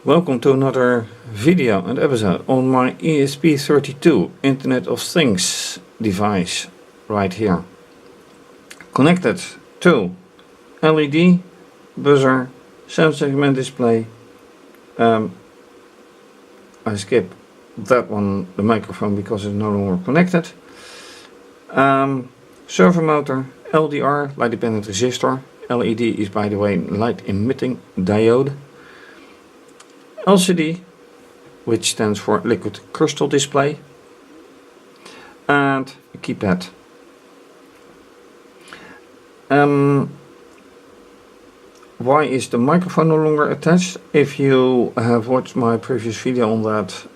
Welcome to another video and episode on my ESP32 Internet of Things device right here. Connected to LED, buzzer, 7-segment display. I skip that one, the microphone, because it's no longer connected. Servo motor, LDR, light dependent resistor. LED is, by the way, light emitting diode. LCD, which stands for liquid crystal display, and a keypad. Why is the microphone no longer attached? If you have watched my previous video on that,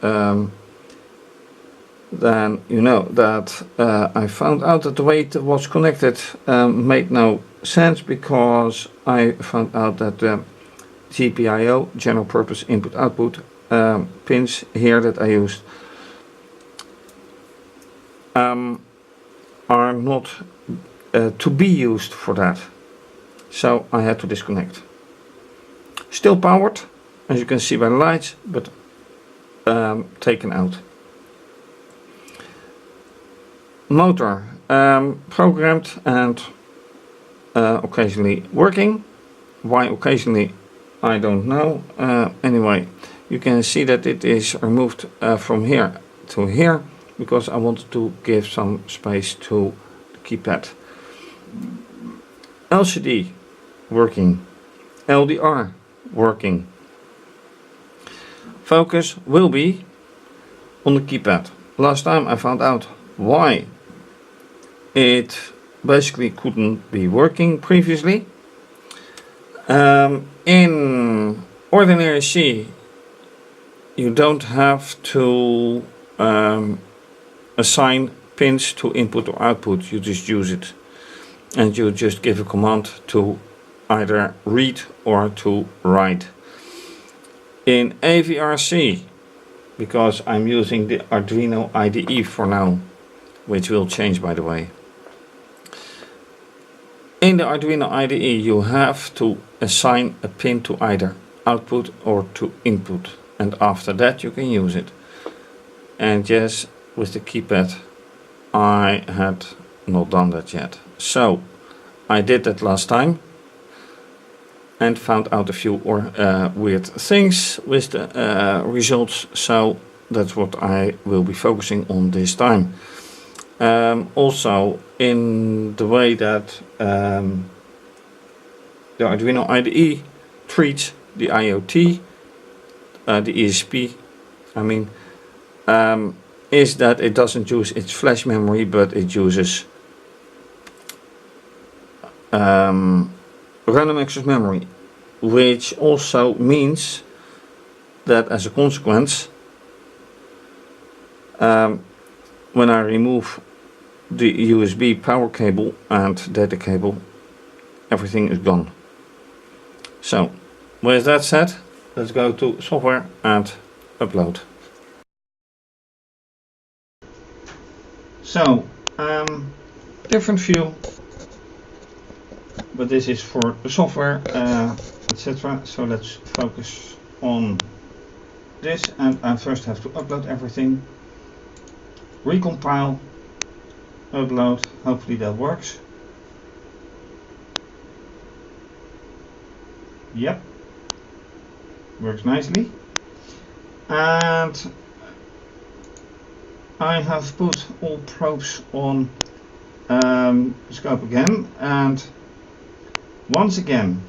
then you know that I found out that the way it was connected made no sense, because I found out that the gpio, general purpose input output pins here that I used are not to be used for that, so I had to disconnect. Still powered, as you can see by the lights, but taken out. Motor programmed and occasionally working. Why occasionally, I don't know. Anyway, you can see that it is removed from here to here, because I wanted to give some space to the keypad. LCD working, LDR working. Focus will be on the keypad. Last time I found out why it basically couldn't be working previously. In ordinary C, you don't have to assign pins to input or output. You just use it, and you just give a command to either read or to write. In AVRC, because I'm using the Arduino IDE for now, which will change, by the way. In the Arduino IDE, you have to assign a pin to either output or to input, and after that you can use it. And yes, with the keypad I had not done that yet, so I did that last time and found out a few weird things with the results, so that's what I will be focusing on this time. Also, in the way that the Arduino IDE treats the IoT, the ESP, I mean, is that it doesn't use its flash memory, but it uses random access memory, which also means that as a consequence, when I remove the USB power cable and data cable, everything is gone. So, with that said, let's go to software and upload. So, different view, but this is for the software, etc. So let's focus on this, and I first have to upload everything. Recompile, upload, hopefully that works. Yep, works nicely. And I have put all probes on scope again, and once again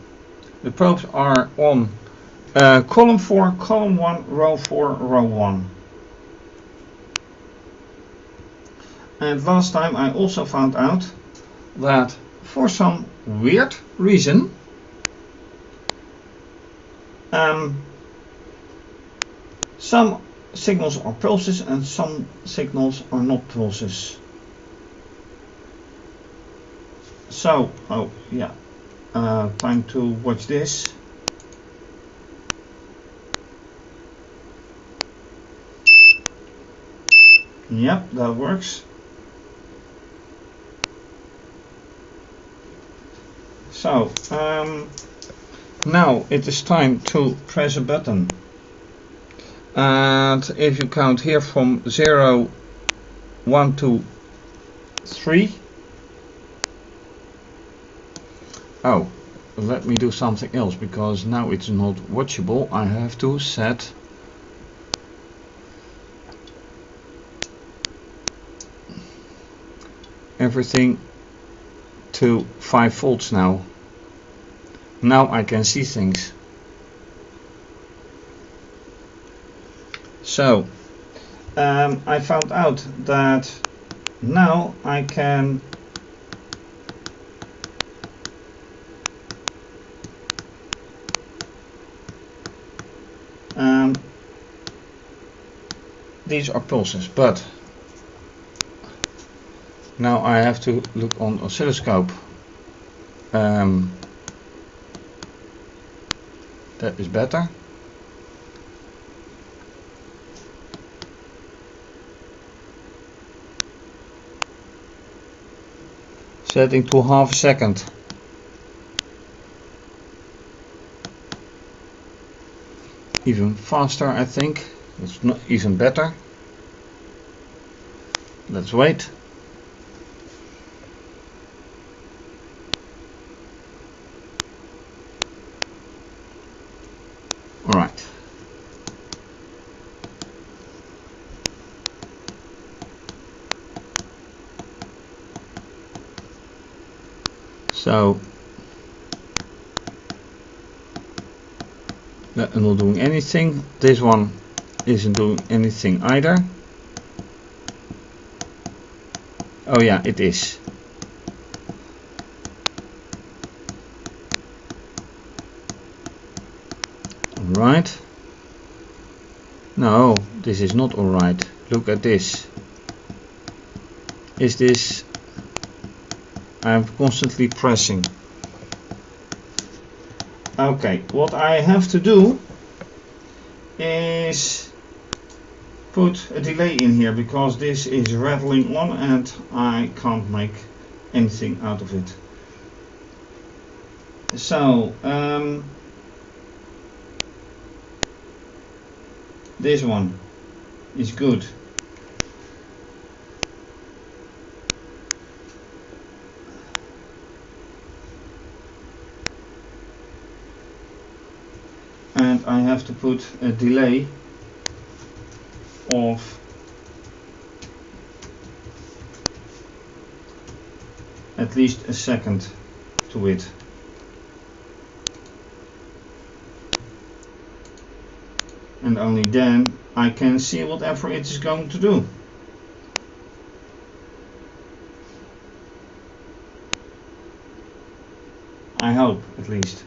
the probes are on column 4, column 1, row 4, row 1. And last time I also found out that for some weird reason some signals are pulses and some signals are not pulses. So, oh yeah, time to watch this. Yep, that works. So, now it is time to press a button And if you count here from 0, 1, 2, 3. Oh, let me do something else, because now it's not watchable. I have to set everything to 5 volts now. Now I can see things. So I found out that now I can these are pulses, but now I have to look on oscilloscope. That is better. Setting to half a second. Even faster, I think. It's not even better. Let's wait. Alright. So that's not doing anything. This one isn't doing anything either. Oh yeah, it is. Alright. No, this is not alright. Look at this. Is this... I'm constantly pressing. Okay, what I have to do is put a delay in here, because this is rattling on and I can't make anything out of it. So this one is good. And I have to put a delay of at least a second to it. And only then I can see whatever it is going to do. I hope, at least.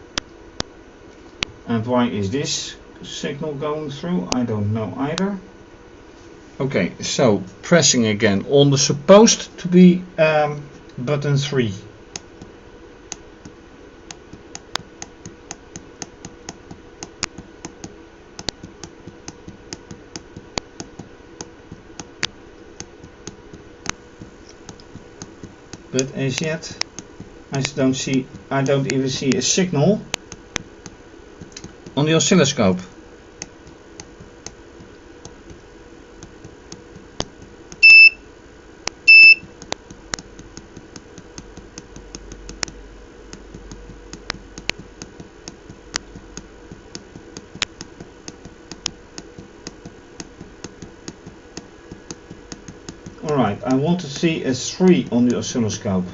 And why is this signal going through? I don't know either. Okay, so pressing again on the supposed to be button 3. But as yet I don't even see a signal on the oscilloscope. Alright, I want to see a 3 on the oscilloscope.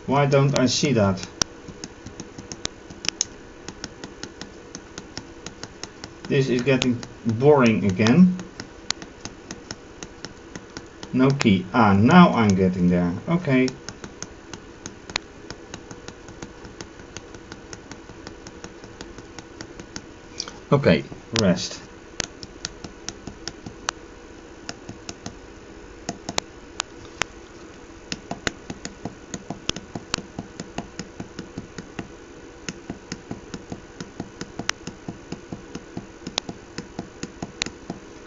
Why don't I see that? This is getting boring again. No key. Ah, now I'm getting there. Okay. Okay, rest.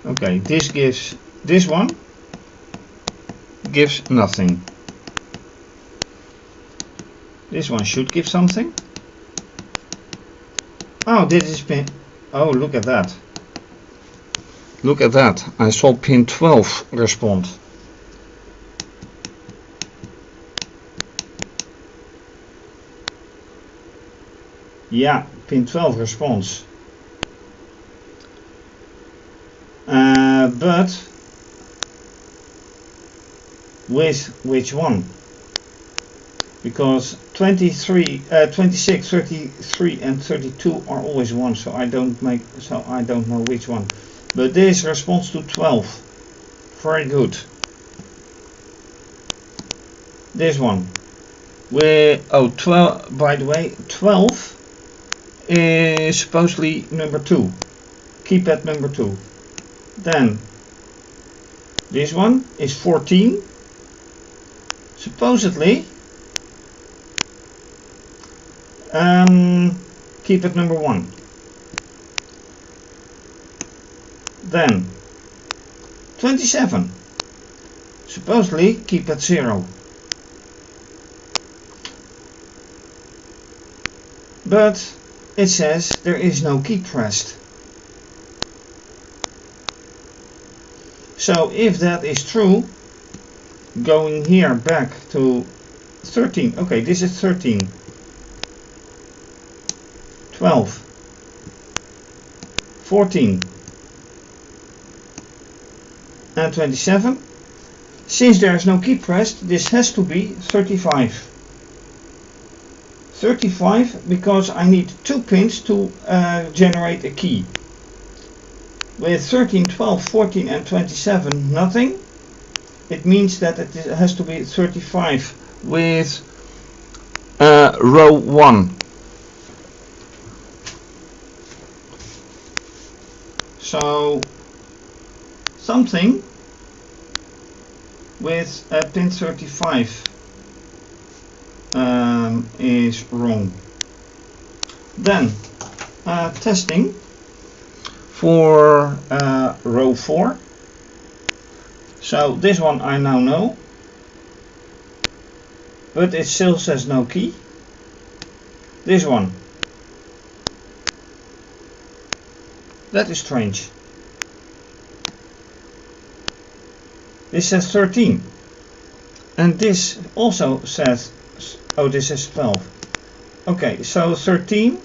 Okay, this gives this one gives nothing. This one should give something. Oh, this is pin. Oh, look at that. Look at that. I saw pin 12 respond. Yeah, pin 12 responds. But with which one? Because 23, 26, 33 and 32 are always one, so I don't know which one. But this responds to 12. Very good. This one. Oh, 12, by the way, 12 is supposedly number 2. Keypad number 2. Then this one is 14. Supposedly keypad number 1. Then 27. Supposedly keypad 0. But it says there is no key pressed. So if that is true, going here back to 13, okay, this is 13, 12, 14 and 27. Since there is no key pressed, this has to be 35. 35 because I need 2 pins to generate a key. With 13, 12, 14 and 27 nothing, it means that it has to be 35 with row 1. So something with pin 35 is wrong. Then testing for row 4. So this one I now know, but it still says no key. This one, that is strange. This says 13 and this also says, oh, this is 12. Okay, so 13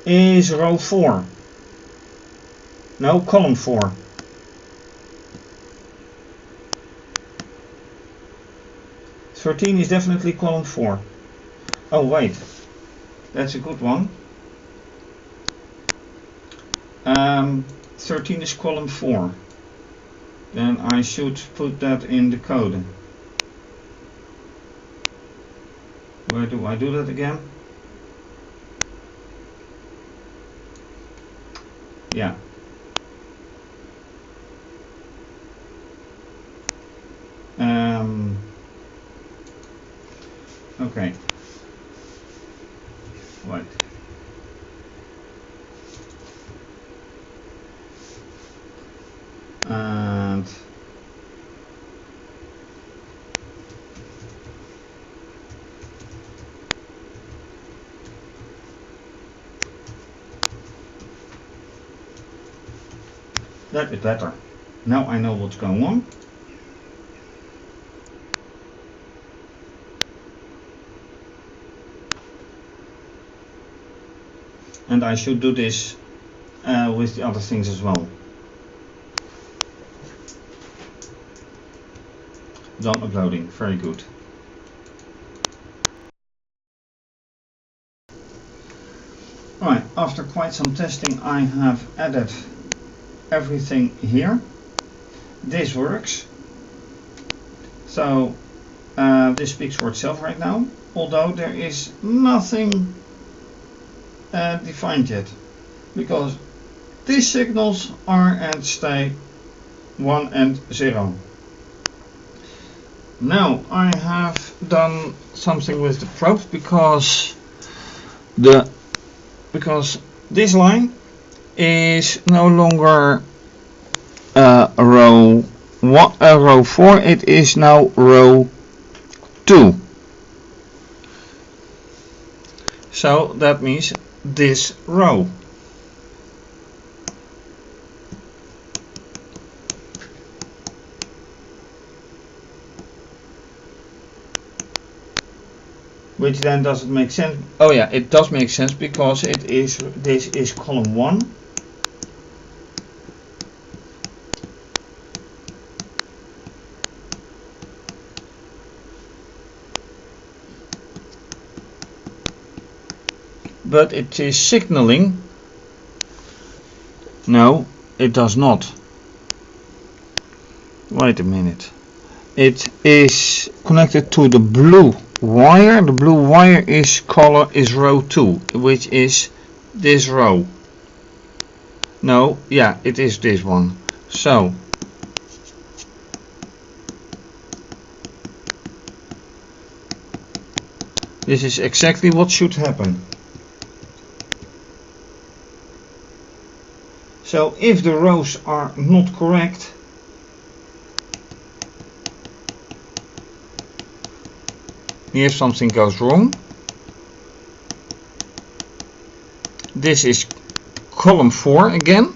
is row 4. No, column 4. Thirteen is definitely column 4. Oh wait, that's a good one. 13 is column 4. Then I should put that in the code. Where do I do that again? Yeah. Okay. Right. And that is better. Now I know what's going on. And I should do this with the other things as well. Done uploading, very good. Alright, after quite some testing I have added everything here. This works. So this speaks for itself right now, although there is nothing defined yet, because these signals are at state 1 and 0. Now I have done something with the probes because this line is no longer row row 4, it is now row 2. So that means this row. Which then doesn't make sense. Oh yeah, it does make sense because this is column 1. But it is signaling. No, it does not. Wait a minute. It is connected to the blue wire. The blue wire is row 2, which is this row. No, yeah, it is this one. So this is exactly what should happen. So if the rows are not correct, here something goes wrong. This is column 4 again.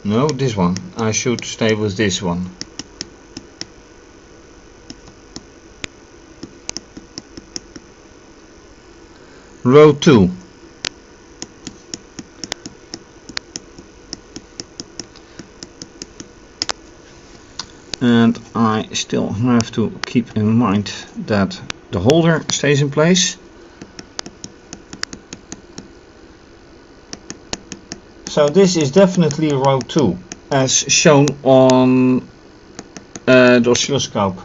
No, this one. I should stay with this one. Row 2. And I still have to keep in mind that the holder stays in place. So this is definitely row 2 as shown on the oscilloscope.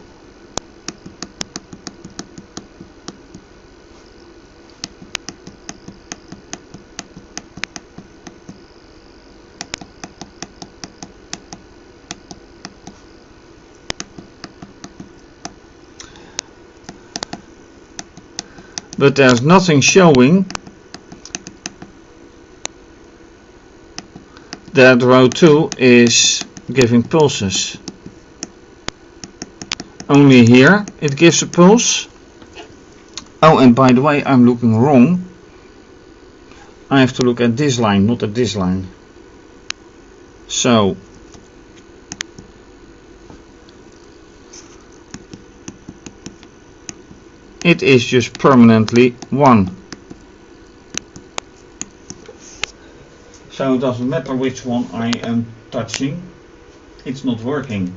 But there's nothing showing that row 2 is giving pulses. Only here it gives a pulse. Oh, and by the way, I'm looking wrong. I have to look at this line, not at this line. So it is just permanently 1. So it doesn't matter which one I am touching, it's not working.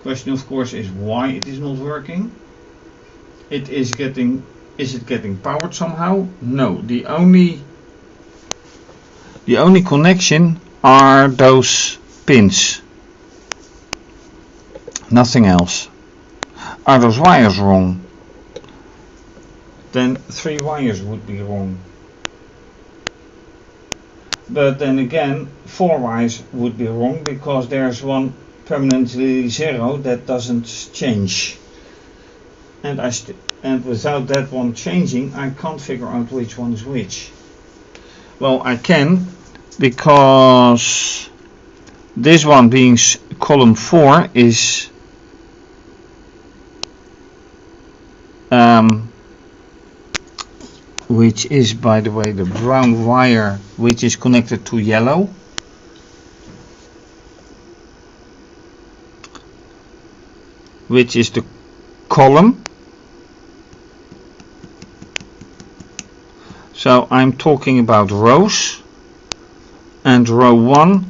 Question of course is why it is not working. Is it getting powered somehow? No, the only connection are those pins. Nothing else. Are those wires wrong? Then 3 wires would be wrong. But then again 4 wires would be wrong because there's one permanently 0 that doesn't change. And without that one changing, I can't figure out which one is which. Well, I can, because this one being column 4 is which is, by the way, the brown wire which is connected to yellow. Which is the column. So I'm talking about rows, and row 1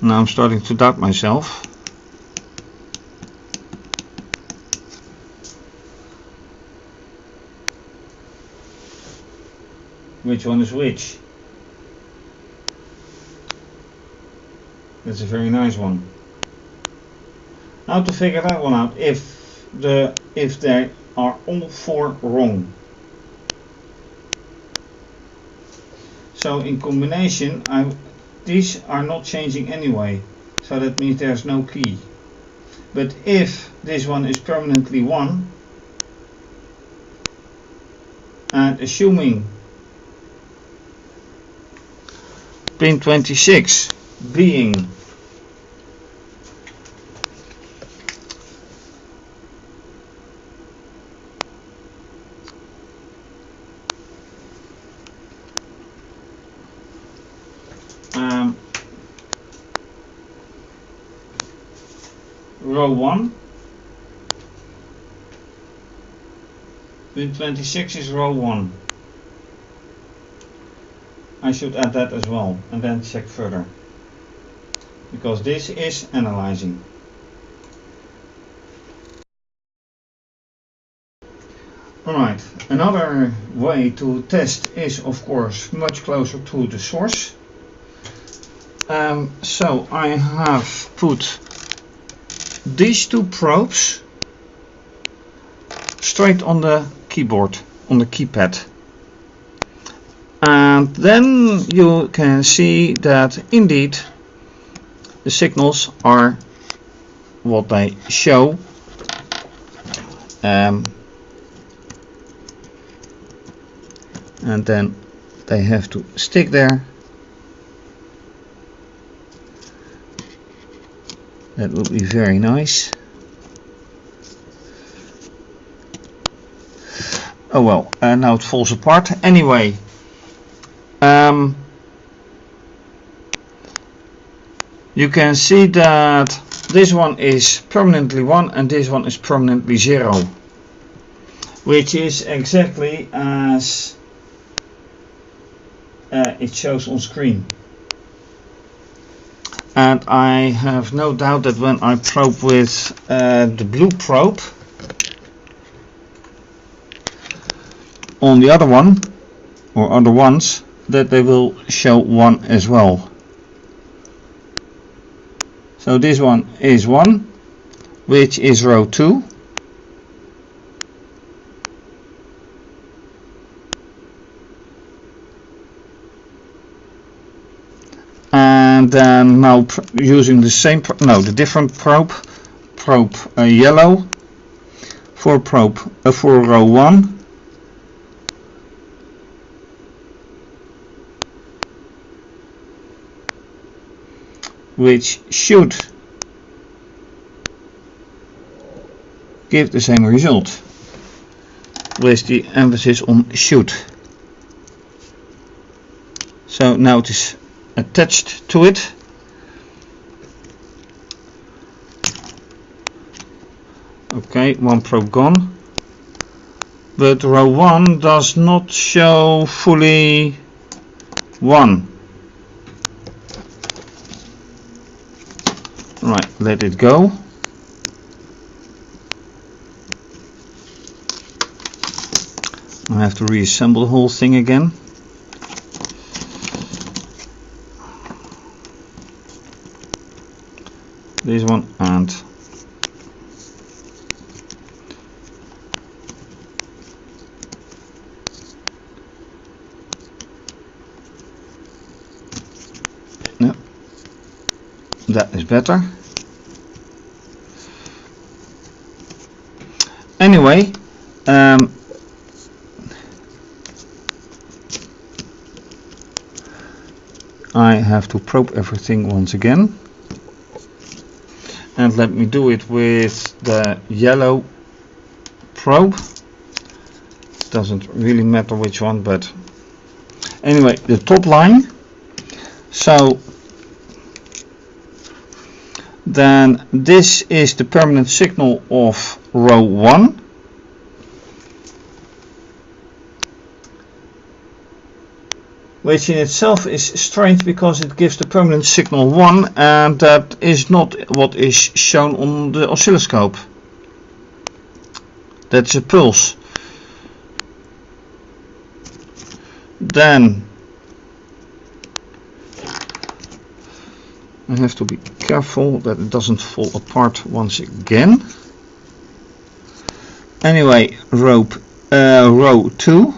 now I'm starting to doubt myself. Which one is which? That's a very nice one. Now to figure that one out, if the if they are all 4 wrong. So in combination, these are not changing anyway, so that means there's no key. But if this one is permanently 1, and assuming pin 26 being row 1, pin 26 is row 1. I should add that as well and then check further, because this is analyzing. Alright, another way to test is of course much closer to the source. So I have put these 2 probes straight on the keyboard, on the keypad. And then you can see that indeed the signals are what they show. And then they have to stick there. That would be very nice. Oh well, now it falls apart. Anyway, you can see that this one is permanently 1 and this one is permanently 0, which is exactly as it shows on screen. And I have no doubt that when I probe with the blue probe on the other one, or other ones, that they will show 1 as well. So this one is 1, which is row 2. And then now using the same, the different probe yellow for row 1. Which should give the same result, with the emphasis on should. So now it is attached to it. Okay, 1 probe gone, but row 1 does not show fully 1. Right, let it go. I have to reassemble the whole thing again. This one and no, that is better. Anyway, I have to probe everything once again, and let me do it with the yellow probe. Doesn't really matter which one, but anyway, the top line. So then this is the permanent signal of row 1. Which in itself is strange, because it gives the permanent signal 1, and that is not what is shown on the oscilloscope. That's a pulse. Then I have to be careful that it doesn't fall apart once again. Anyway, row 2.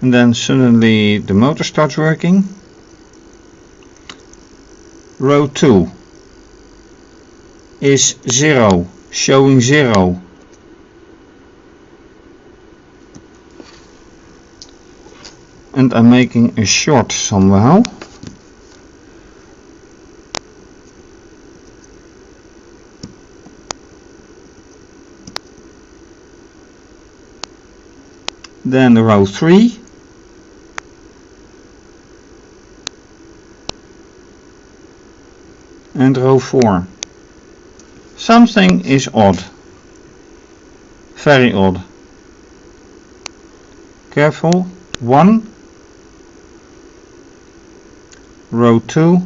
And then suddenly the motor starts working. Row 2 is 0, showing 0. And I'm making a short somehow. Then row 3. And row 4. Something is odd. Very odd. Careful. 1. Row 2.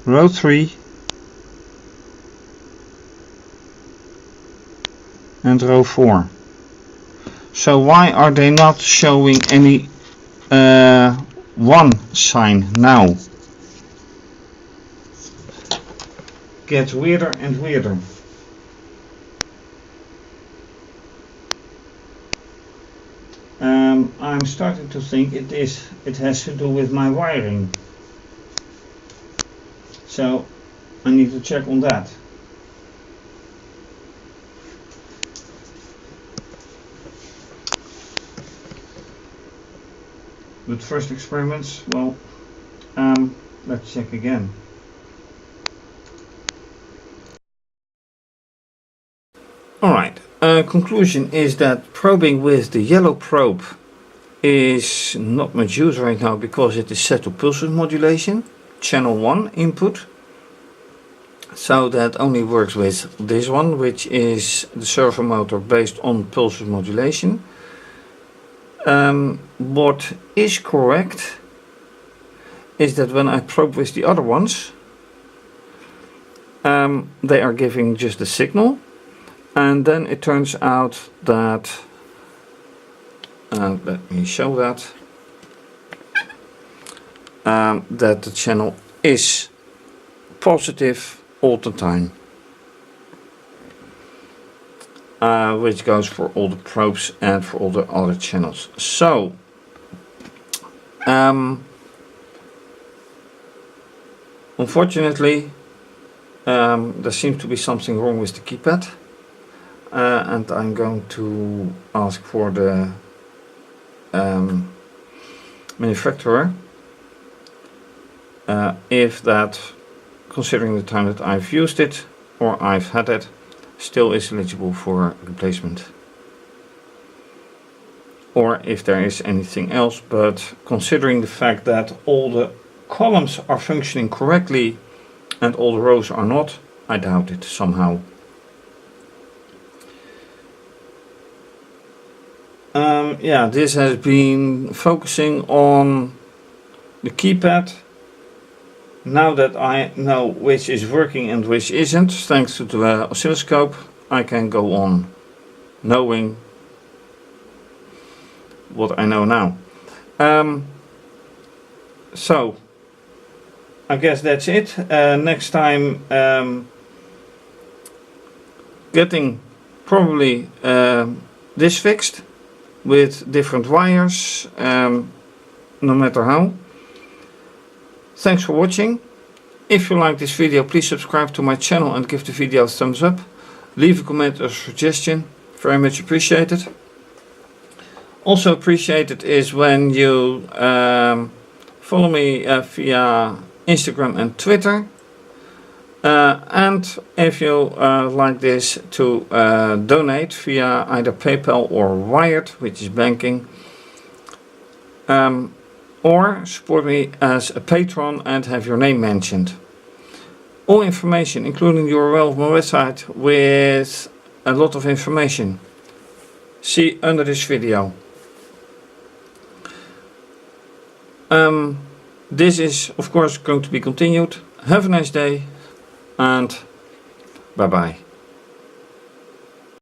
Row 3. And row 4. So why are they not showing any 1 sign now? Gets weirder and weirder. I'm starting to think it has to do with my wiring. So I need to check on that. But first experiments, well, let's check again. Alright, conclusion is that probing with the yellow probe is not much use right now because it is set to pulse width modulation, channel 1 input. So that only works with this one, which is the servo motor based on pulse width modulation. What is correct is that when I probe with the other ones, they are giving just a signal. And then it turns out that, let me show that, that the channel is positive all the time, which goes for all the probes and for all the other channels. So, unfortunately, there seems to be something wrong with the keypad. And I'm going to ask for the manufacturer if that, considering the time that I've used it or I've had it, still is eligible for replacement, or if there is anything else. But considering the fact that all the columns are functioning correctly and all the rows are not, I doubt it somehow. Yeah, this has been focusing on the keypad. Now that I know which is working and which isn't, thanks to the oscilloscope, I can go on knowing what I know now. So, I guess that's it. Next time, getting probably this fixed with different wires, no matter how. Thanks for watching. If you like this video, please subscribe to my channel and give the video a thumbs up. Leave a comment or suggestion, very much appreciated. Also appreciated is when you follow me via Instagram and Twitter. And if you like this, to donate via either PayPal or Wired, which is banking, or support me as a patron and have your name mentioned. All information, including the URL of my website with a lot of information, see under this video. This is of course going to be continued. Have a nice day and bye bye.